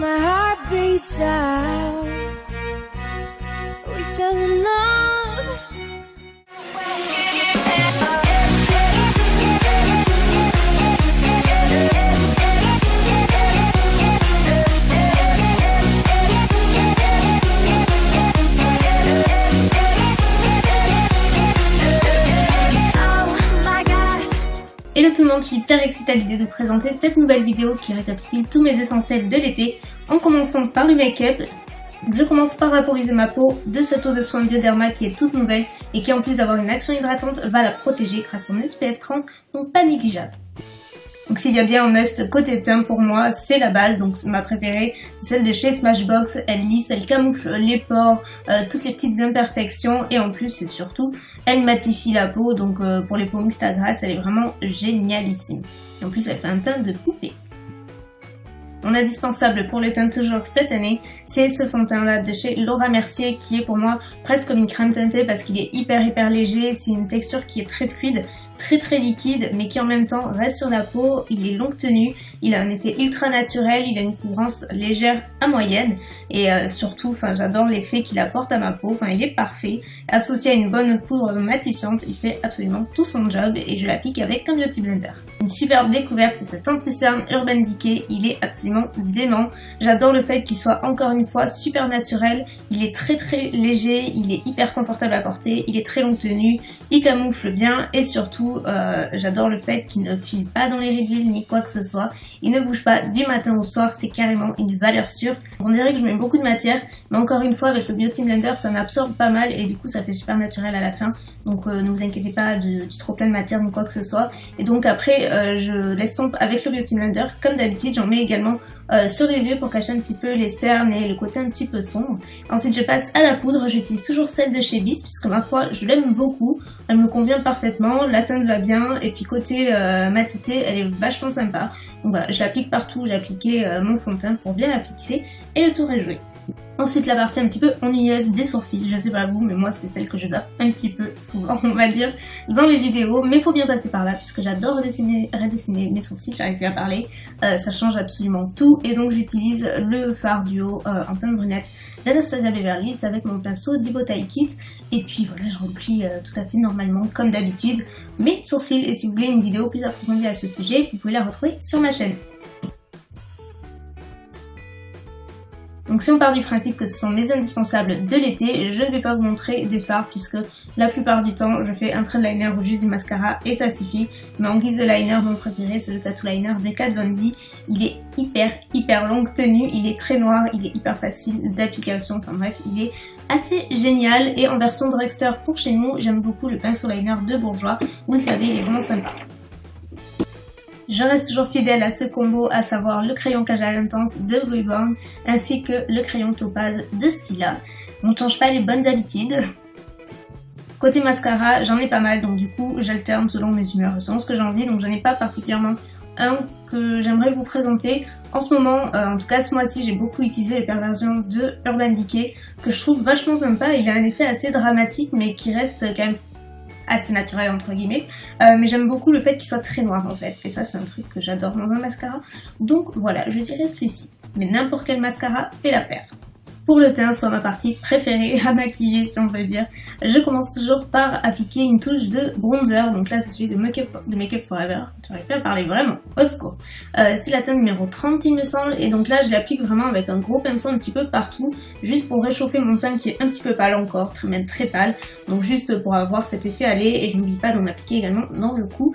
my heart beats out. We fell in love. Hello tout le monde, je suis hyper excitée à l'idée de présenter cette nouvelle vidéo qui récapitule tous mes essentiels de l'été, en commençant par le make-up. Je commence par vaporiser ma peau de cette eau de soin Bioderma qui est toute nouvelle et qui en plus d'avoir une action hydratante va la protéger grâce à son SPF 30, donc pas négligeable. Donc s'il y a bien un must côté teint pour moi, c'est la base, donc ma préférée, c'est celle de chez Smashbox. Elle lisse, elle camoufle les pores, toutes les petites imperfections et en plus et surtout, elle matifie la peau, donc pour les peaux mixtes à grasse, elle est vraiment génialissime. Et en plus elle fait un teint de poupée. Mon indispensable pour le teint toujours cette année, c'est ce fond de teint là de chez Laura Mercier qui est pour moi presque comme une crème teintée parce qu'il est hyper léger, c'est une texture qui est très fluide, très liquide mais qui en même temps reste sur la peau, il est longue tenue, il a un effet ultra naturel, il a une couvrance légère à moyenne et surtout j'adore l'effet qu'il apporte à ma peau, il est parfait. Associé à une bonne poudre matifiante, il fait absolument tout son job et je l'applique avec un Beauty Blender. Une superbe découverte, c'est cet anti-cerne Urban Decay, il est absolument dément. J'adore le fait qu'il soit encore une fois super naturel, il est très léger, il est hyper confortable à porter, il est très longue tenue, il camoufle bien et surtout j'adore le fait qu'il ne file pas dans les ridules ni quoi que ce soit, il ne bouge pas du matin au soir, c'est carrément une valeur sûre. On dirait que je mets beaucoup de matière, mais encore une fois avec le Beauty Blender ça n'absorbe pas mal et du coup ça fait super naturel à la fin, donc ne vous inquiétez pas du trop plein de matière ni quoi que ce soit. Et donc après je l'estompe avec le Beauty Blender, comme d'habitude j'en mets également sur les yeux pour cacher un petit peu les cernes et le côté un petit peu sombre. Ensuite je passe à la poudre, j'utilise toujours celle de chez Bis puisque ma foi je l'aime beaucoup, elle me convient parfaitement, la teinte va bien et puis côté matité elle est vachement sympa. Donc voilà, je l'applique partout, j'ai appliqué mon fond de teint pour bien la fixer et le tour est joué. Ensuite la partie un petit peu ennuyeuse des sourcils, je sais pas vous mais moi c'est celle que je zappe un petit peu souvent on va dire dans les vidéos, mais faut bien passer par là puisque j'adore redessiner mes sourcils, j'arrive plus à parler, ça change absolument tout et donc j'utilise le fard duo en teinte brunette d'Anastasia Beverly Hills avec mon pinceau d'Ibotai Kit et puis voilà je remplis tout à fait normalement comme d'habitude mes sourcils et si vous voulez une vidéo plus approfondie à ce sujet vous pouvez la retrouver sur ma chaîne. Donc si on part du principe que ce sont mes indispensables de l'été, je ne vais pas vous montrer des fards puisque la plupart du temps je fais un trait de liner ou juste du mascara et ça suffit. Mais en guise de liner, mon préféré c'est le Tattoo Liner de Kat Von D. Il est hyper longue tenue, il est très noir, il est hyper facile d'application, enfin bref il est assez génial. Et en version drugstore pour chez nous, j'aime beaucoup le pinceau liner de Bourjois, vous le savez il est vraiment sympa. Je reste toujours fidèle à ce combo, à savoir le crayon Kajal Intense de Blue Bond ainsi que le crayon Topaz de Stila. On ne change pas les bonnes habitudes. Côté mascara, j'en ai pas mal donc du coup j'alterne selon mes humeurs, selon ce que j'ai envie, donc j'en ai pas particulièrement un que j'aimerais vous présenter. En ce moment, en tout cas ce mois-ci, j'ai beaucoup utilisé les perversions de Urban Decay que je trouve vachement sympa. Il a un effet assez dramatique mais qui reste quand même assez naturel entre guillemets, mais j'aime beaucoup le fait qu'il soit très noir en fait, et ça c'est un truc que j'adore dans un mascara, donc voilà, je dirais celui-ci, mais n'importe quel mascara fait l'affaire. Pour le teint, soit ma partie préférée à maquiller si on peut dire, je commence toujours par appliquer une touche de bronzer, donc là c'est celui de Make Up Forever, j'arrive pas à parler vraiment, au secours. C'est la teinte numéro 30 il me semble, et donc là je l'applique vraiment avec un gros pinceau un petit peu partout, juste pour réchauffer mon teint qui est un petit peu pâle encore, même très pâle, donc juste pour avoir cet effet allé, et je n'oublie pas d'en appliquer également dans le cou.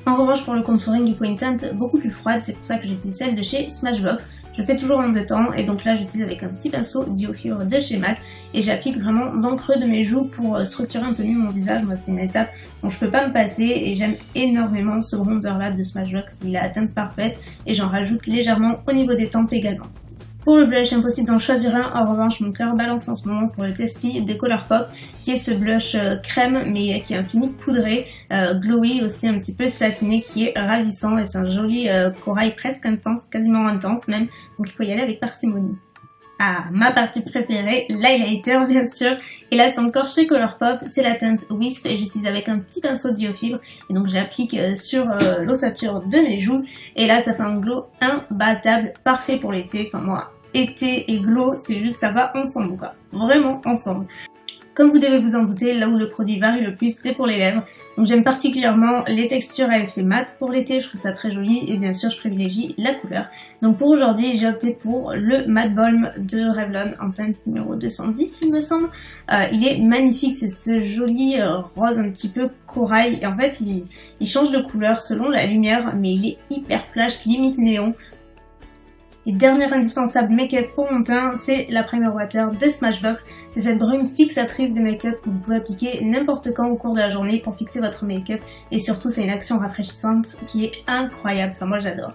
En revanche pour le contouring il faut une teinte beaucoup plus froide, c'est pour ça que j'utilise celle de chez Smashbox. Je fais toujours en deux temps et donc là j'utilise avec un petit pinceau Duo Fibre de chez MAC et j'applique vraiment dans le creux de mes joues pour structurer un peu mieux mon visage. Moi c'est une étape dont je peux pas me passer et j'aime énormément ce bronzer là de Smashbox, il a la teinte parfaite et j'en rajoute légèrement au niveau des tempes également. Pour le blush, impossible d'en choisir un, en revanche mon cœur balance en ce moment pour le Testy de Colourpop, qui est ce blush crème mais qui est un fini poudré, glowy aussi un petit peu satiné qui est ravissant et c'est un joli corail presque intense, quasiment intense même, donc il faut y aller avec parcimonie. à ma partie préférée, l'highlighter bien sûr. Et là c'est encore chez Colourpop, c'est la teinte Wisp et j'utilise avec un petit pinceau de Diofibre. Et donc j'applique sur l'ossature de mes joues. Et là ça fait un glow imbattable, parfait pour l'été. Enfin moi, été et glow, c'est juste ça va ensemble quoi, vraiment ensemble. Comme vous devez vous en douter, là où le produit varie le plus, c'est pour les lèvres. Donc j'aime particulièrement les textures à effet mat pour l'été, je trouve ça très joli et bien sûr je privilégie la couleur. Donc pour aujourd'hui, j'ai opté pour le Matte Balm de Revlon en teinte numéro 210 il me semble. Il est magnifique, c'est ce joli rose un petit peu corail et en fait il change de couleur selon la lumière mais il est hyper flash, limite néon. Et dernier indispensable make-up pour mon teint, c'est la Primer Water de Smashbox. C'est cette brume fixatrice de make-up que vous pouvez appliquer n'importe quand au cours de la journée pour fixer votre make-up. Et surtout, c'est une action rafraîchissante qui est incroyable. Enfin, moi, j'adore.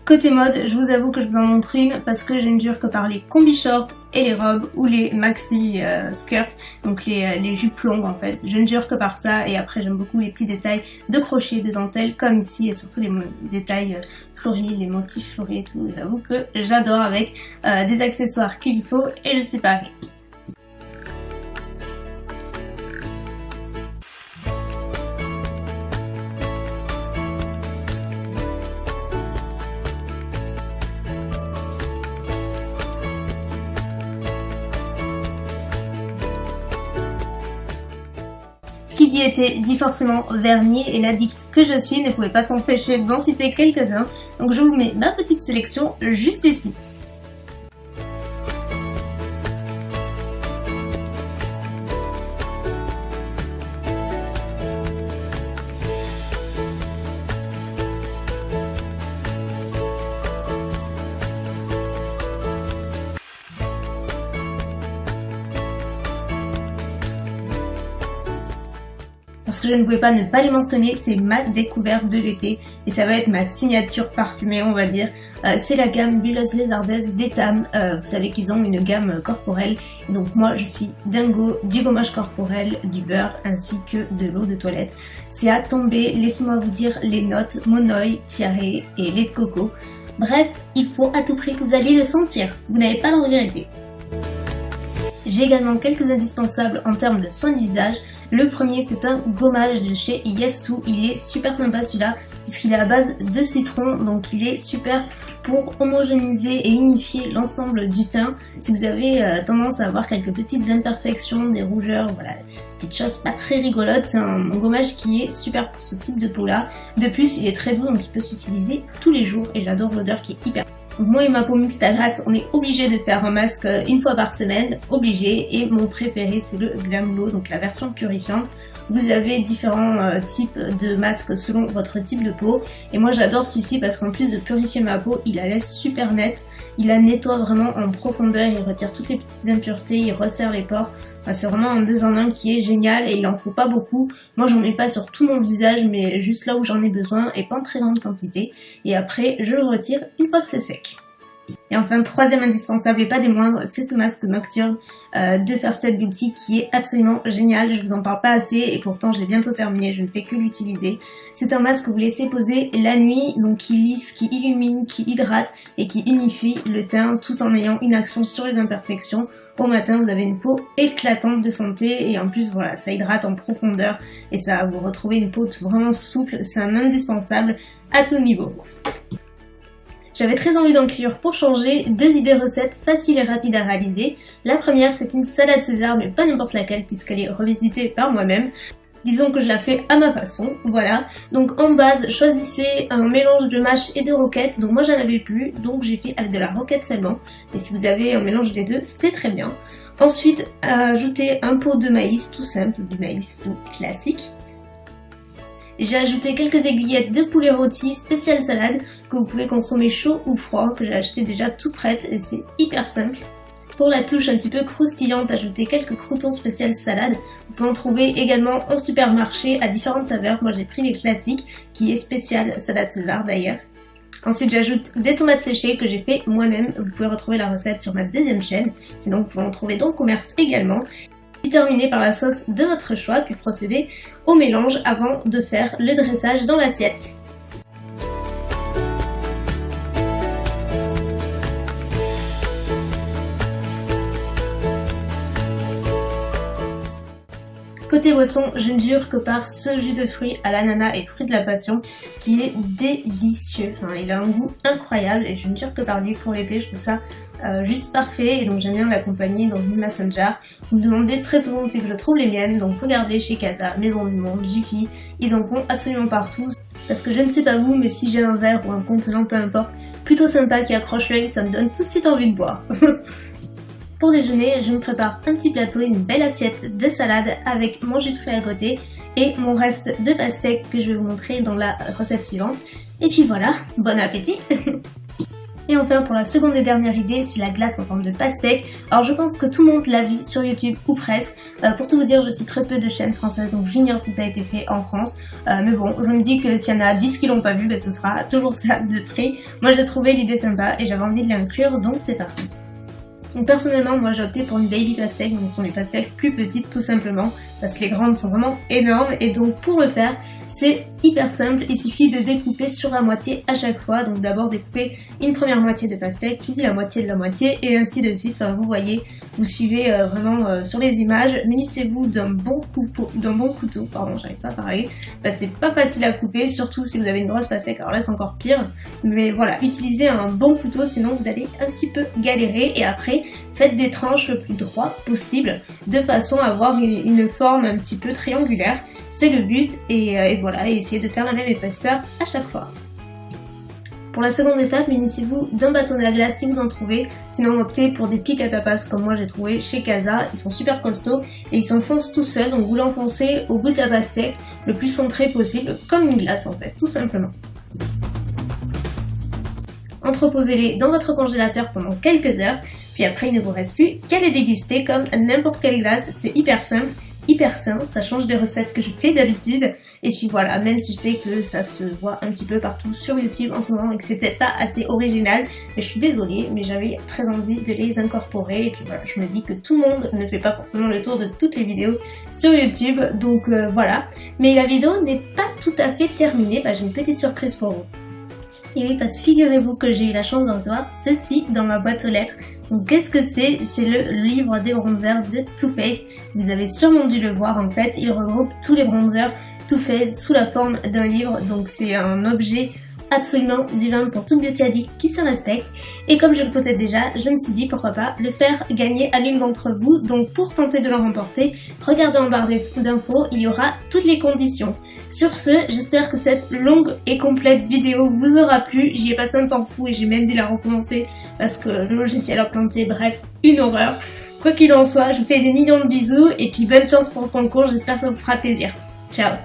Côté mode, je vous avoue que je vous en montre une parce que je ne jure que par les combi shorts et les robes ou les maxi skirts, donc les jupes longues en fait. Je ne jure que par ça et après j'aime beaucoup les petits détails de crochet, de dentelle comme ici et surtout les détails fleuris, les motifs fleuris et tout. J'avoue que j'adore avec des accessoires qu'il faut et je suis pareil. Qui dit été dit forcément vernis et l'addict que je suis ne pouvait pas s'empêcher d'en citer quelques-uns, donc je vous mets ma petite sélection juste ici. Parce que je ne pouvais pas ne pas les mentionner, c'est ma découverte de l'été et ça va être ma signature parfumée on va dire. C'est la gamme Bulleuse Lézardaise d'Etam, vous savez qu'ils ont une gamme corporelle, donc moi je suis dingo du gommage corporel, du beurre ainsi que de l'eau de toilette. C'est à tomber, laissez-moi vous dire les notes Monoï, Tiare et lait de coco. Bref, il faut à tout prix que vous alliez le sentir, vous n'avez pas à le regretter. J'ai également quelques indispensables en termes de soins de visage. Le premier c'est un gommage de chez Yes2, il est super sympa celui-là puisqu'il est à base de citron, donc il est super pour homogénéiser et unifier l'ensemble du teint. Si vous avez tendance à avoir quelques petites imperfections, des rougeurs, voilà, petites choses pas très rigolotes, c'est un gommage qui est super pour ce type de peau là. De plus il est très doux donc il peut s'utiliser tous les jours et j'adore l'odeur qui est hyper. Moi et ma peau mixte à grasse, on est obligé de faire un masque une fois par semaine, obligé, et mon préféré c'est le Glam Glow, donc la version purifiante. Vous avez différents types de masques selon votre type de peau, et moi j'adore celui-ci parce qu'en plus de purifier ma peau, il la laisse super nette, il la nettoie vraiment en profondeur, il retire toutes les petites impuretés, il resserre les pores. Enfin, c'est vraiment un 2 en 1 qui est génial et il en faut pas beaucoup. Moi j'en mets pas sur tout mon visage mais juste là où j'en ai besoin et pas en très grande quantité. Et après je le retire une fois que c'est sec. Et enfin, troisième indispensable et pas des moindres, c'est ce masque nocturne de First Aid Beauty qui est absolument génial. Je vous en parle pas assez et pourtant j'ai bientôt terminé, je ne fais que l'utiliser. C'est un masque que vous laissez poser la nuit, donc qui lisse, qui illumine, qui hydrate et qui unifie le teint tout en ayant une action sur les imperfections. Au matin, vous avez une peau éclatante de santé et en plus, voilà, ça hydrate en profondeur et ça va vous retrouver une peau vraiment souple. C'est un indispensable à tout niveau. J'avais très envie d'inclure pour changer 2 idées recettes faciles et rapides à réaliser. La première, c'est une salade César, mais pas n'importe laquelle puisqu'elle est revisitée par moi-même. Disons que je la fais à ma façon, voilà. Donc en base, choisissez un mélange de mâche et de roquette. Donc moi j'en avais plus, donc j'ai fait avec de la roquette seulement. Et si vous avez un mélange des deux, c'est très bien. Ensuite, ajoutez un pot de maïs tout simple, du maïs tout classique. J'ai ajouté quelques aiguillettes de poulet rôti spécial salade que vous pouvez consommer chaud ou froid, que j'ai acheté déjà toute prête et c'est hyper simple. Pour la touche un petit peu croustillante, ajoutez quelques croûtons spécial salade. Vous pouvez en trouver également en supermarché à différentes saveurs. Moi j'ai pris les classiques qui est spécial salade César d'ailleurs. Ensuite j'ajoute des tomates séchées que j'ai fait moi-même. Vous pouvez retrouver la recette sur ma deuxième chaîne. Sinon vous pouvez en trouver dans le commerce également. terminer par la sauce de votre choix, puis procéder au mélange avant de faire le dressage dans l'assiette. Côté boisson, je ne jure que par ce jus de fruits à l'ananas et fruits de la passion qui est délicieux. Enfin, il a un goût incroyable et je ne jure que par lui pour l'été, je trouve ça juste parfait et donc j'aime bien l'accompagner dans une mason jar. Vous me demandez très souvent où c'est que je trouve les miennes, donc regardez chez Casa, Maison du Monde, Jiffy, ils en font absolument partout. Parce que je ne sais pas vous, mais si j'ai un verre ou un contenant, peu importe, plutôt sympa qui accroche l'œil, ça me donne tout de suite envie de boire. Pour déjeuner, je me prépare un petit plateau, une belle assiette de salade avec mon jus de fruits à côté et mon reste de pastèque que je vais vous montrer dans la recette suivante. Et puis voilà, bon appétit. Et enfin, pour la seconde et dernière idée, c'est la glace en forme de pastèque. Alors je pense que tout le monde l'a vu sur YouTube, ou presque. Pour tout vous dire, je suis très peu de chaînes françaises, donc j'ignore si ça a été fait en France. Mais bon, je me dis que s'il y en a 10 qui l'ont pas vu, ben, ce sera toujours ça de prix. Moi j'ai trouvé l'idée sympa et j'avais envie de l'inclure, donc c'est parti. Donc personnellement, moi j'ai opté pour une baby pastèque, donc ce sont des pastèques plus petites tout simplement, parce que les grandes sont vraiment énormes, et donc pour le faire, c'est hyper simple, il suffit de découper sur la moitié à chaque fois, donc d'abord découper une première moitié de pastèque, puis la moitié de la moitié, et ainsi de suite. Enfin vous voyez, vous suivez vraiment sur les images, munissez-vous d'un bon couteau, pardon, j'arrive pas à parler, c'est pas facile à couper, surtout si vous avez une grosse pastèque, alors là c'est encore pire, mais voilà, utilisez un bon couteau, sinon vous allez un petit peu galérer, et après, faites des tranches le plus droit possible, de façon à avoir une forme un petit peu triangulaire, c'est le but, et voilà, et essayez de faire la même épaisseur à chaque fois. Pour la seconde étape, munissez-vous d'un bâtonnet à glace si vous en trouvez, sinon optez pour des pics à tapas comme moi j'ai trouvé chez Casa, ils sont super costauds et ils s'enfoncent tout seuls, donc vous l'enfoncez au bout de la pastèque le plus centré possible, comme une glace en fait, tout simplement. Entreposez-les dans votre congélateur pendant quelques heures, puis après il ne vous reste plus qu'à les déguster comme n'importe quelle glace, c'est hyper simple, hyper sain, ça change des recettes que je fais d'habitude, et puis voilà, même si je sais que ça se voit un petit peu partout sur YouTube en ce moment et que c'est peut-être pas assez original, mais je suis désolée, mais j'avais très envie de les incorporer, et puis voilà, je me dis que tout le monde ne fait pas forcément le tour de toutes les vidéos sur YouTube, donc voilà, mais la vidéo n'est pas tout à fait terminée, j'ai une petite surprise pour vous. Et oui, parce que figurez-vous que j'ai eu la chance de recevoir ceci dans ma boîte aux lettres. Donc qu'est-ce que c'est? C'est le livre des bronzers de Too Faced. Vous avez sûrement dû le voir en fait, il regroupe tous les bronzers Too Faced sous la forme d'un livre. Donc c'est un objet absolument divin pour toute beauty addict qui se respecte. Et comme je le possède déjà, je me suis dit pourquoi pas le faire gagner à l'une d'entre vous. Donc pour tenter de le remporter, regardez en barre d'infos, il y aura toutes les conditions. Sur ce, j'espère que cette longue et complète vidéo vous aura plu. J'y ai passé un temps fou et j'ai même dû la recommencer parce que le logiciel a planté, bref, une horreur. Quoi qu'il en soit, je vous fais des millions de bisous et puis bonne chance pour le concours, j'espère que ça vous fera plaisir. Ciao!